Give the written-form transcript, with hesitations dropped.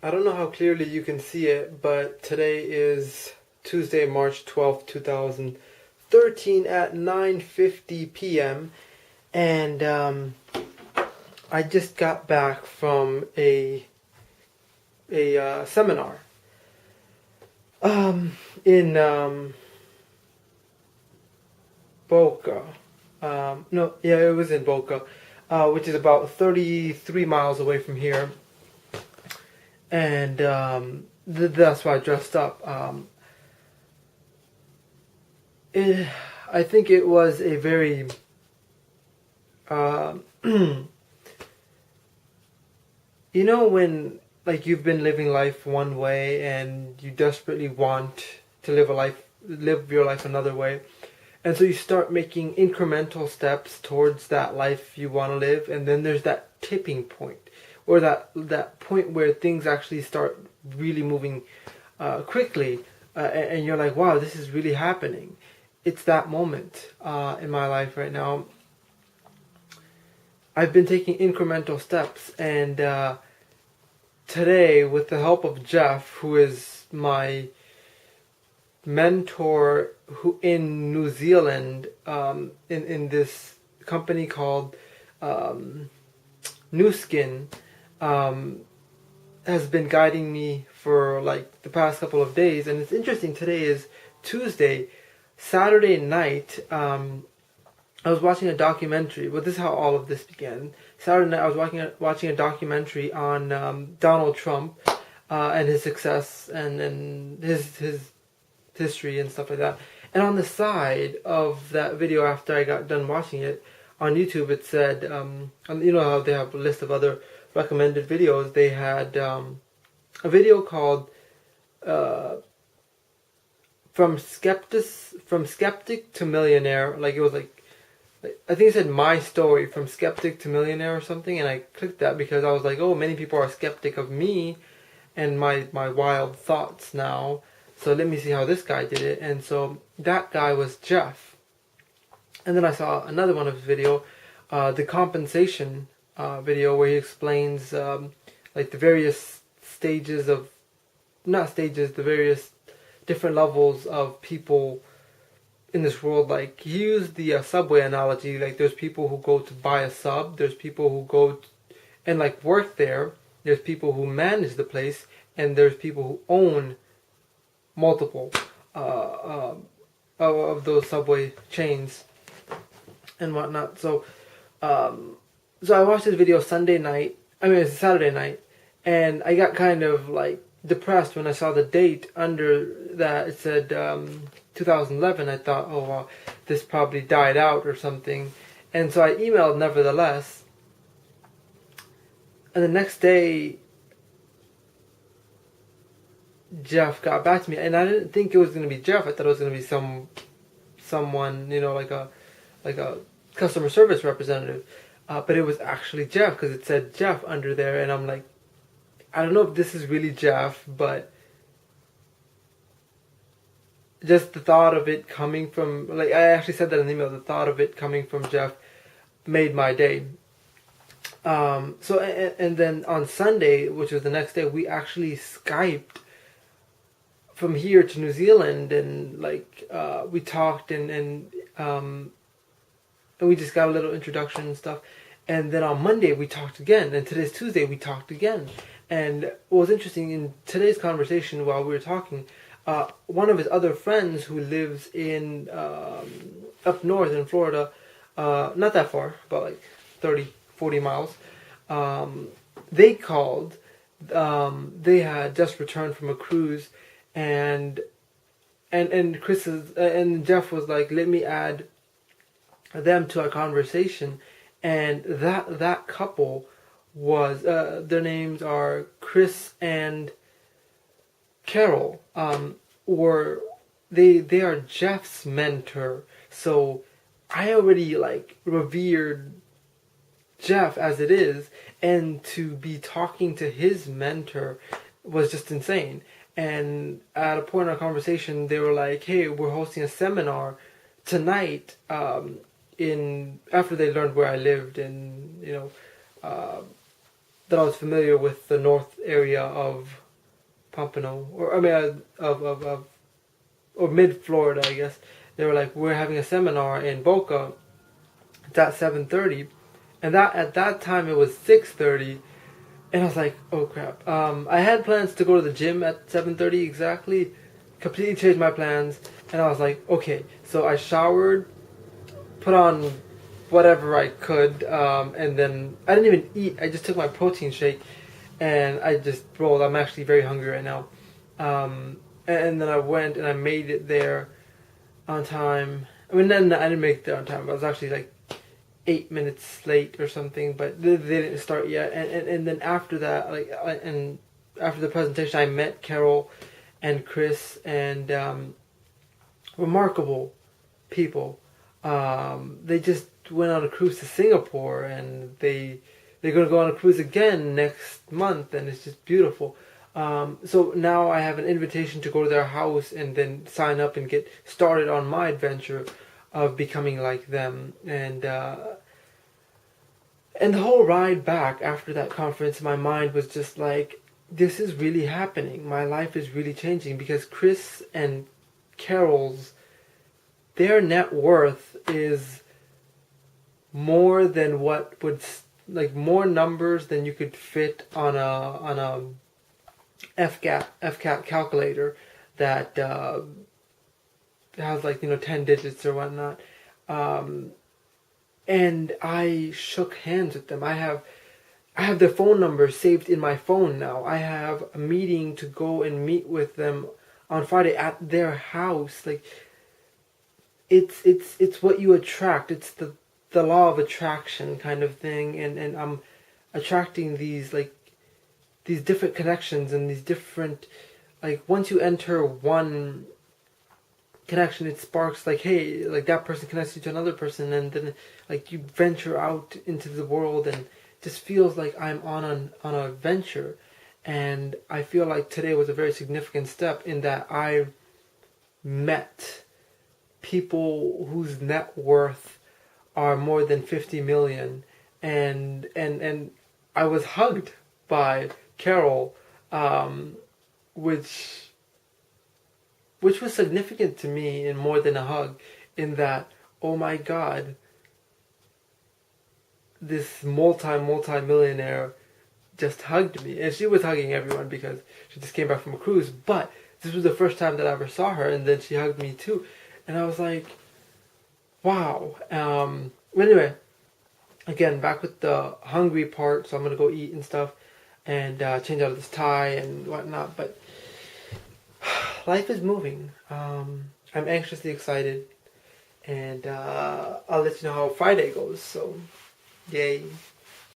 I don't know how clearly you can see it, but today is Tuesday, March 12th, 2013 at 9:50 p.m. and I just got back from a seminar in Boca. No, yeah, it was in Boca, which is about 33 miles away from here. And that's why I dressed up. I think it was a very you know, when like you've been living life one way and you desperately want to live your life another way, and so you start making incremental steps towards that life you want to live, and then there's that tipping point, or that point where things actually start really moving quickly, and you're like, wow, this is really happening. It's that moment in my life right now. I've been taking incremental steps, and today, with the help of Jeff, who is my mentor who in New Zealand, in this company called NuSkin, has been guiding me for like the past couple of days. And it's interesting, today is Tuesday. Saturday night, I was watching a documentary. Well, this is how all of this began. Saturday night, I was watching a documentary on Donald Trump and his success and his history and stuff like that. And on the side of that video, after I got done watching it on YouTube, it said, you know how they have a list of other recommended videos. They had a video called From Skeptic to Millionaire. Like, it was like, I think it said my story from skeptic to millionaire or something, and I clicked that because I was like, oh, many people are skeptic of me and my wild thoughts now, so let me see how this guy did it. And so that guy was Jeff. And then I saw another one of his video, the compensation video, where he explains like the various stages of, not stages, the various different levels of people in this world. Like, he used the subway analogy. Like, there's people who go to buy a sub, there's people who go and like work there, there's people who manage the place, and there's people who own multiple of those subway chains and whatnot. So so I watched this video Saturday night, and I got kind of like depressed when I saw the date under that. It said 2011. I thought, oh wow, this probably died out or something, and so I emailed nevertheless. And the next day, Jeff got back to me, and I didn't think it was going to be Jeff. I thought it was going to be someone, you know, like a customer service representative, but it was actually Jeff, because it said Jeff under there, and I'm like, I don't know if this is really Jeff, but just the thought of it coming from, like, I actually said that in the email, the thought of it coming from Jeff made my day. So, and then on Sunday, which was the next day, we actually Skyped from here to New Zealand, and like, we talked and we just got a little introduction and stuff. And then on Monday we talked again, and today's Tuesday, we talked again. And what was interesting in today's conversation while we were talking, one of his other friends who lives in up north in Florida, not that far, about like 30-40 miles, they called. They had just returned from a cruise, and Jeff was like, let me add them to our conversation. And that couple was, their names are Chris and Carol, or they are Jeff's mentor. So I already like revered Jeff as it is, and to be talking to his mentor was just insane. And at a point in our conversation, they were like, hey, we're hosting a seminar tonight, after they learned where I lived, and you know, that I was familiar with the north area of Pompano, or I mean, or mid Florida, I guess. They were like, we're having a seminar in Boca. It's at 7:30, and that at that time it was 6:30, and I was like, oh crap. I had plans to go to the gym at 7:30 exactly. Completely changed my plans, and I was like, okay. So I showered, put on whatever I could, and then I didn't even eat. I just took my protein shake, and I just rolled. I'm actually very hungry right now. And then I went and I made it there on time. I mean, then I didn't make it there on time. I was actually like 8 minutes late or something, but they didn't start yet. And then after that, and after the presentation, I met Carol and Chris, and remarkable people. They just went on a cruise to Singapore, and they're going to go on a cruise again next month, and it's just beautiful. So now I have an invitation to go to their house and then sign up and get started on my adventure of becoming like them. And the whole ride back after that conference, my mind was just like, this is really happening. My life is really changing, because Chris and Carol's, their net worth is more than what would, like, more numbers than you could fit on a FCAT calculator that has, like, 10 digits or whatnot. And I shook hands with them. I have their phone number saved in my phone now. I have a meeting to go and meet with them on Friday at their house. Like, it's what you attract. It's the law of attraction kind of thing, and I'm attracting these different connections and these different, like, once you enter one connection, it sparks, like, hey, like, that person connects you to another person, and then, like, you venture out into the world, and it just feels like I'm on a venture. And I feel like today was a very significant step in that I met people whose net worth are more than 50 million, and I was hugged by Carol, which was significant to me in more than a hug, in that, oh my God, this multi-millionaire just hugged me. And she was hugging everyone because she just came back from a cruise, but this was the first time that I ever saw her, and then she hugged me too. And I was like, wow. Anyway, again, back with the hungry part, so I'm going to go eat and stuff, and change out of this tie and whatnot, but life is moving. I'm anxiously excited, and I'll let you know how Friday goes, so yay.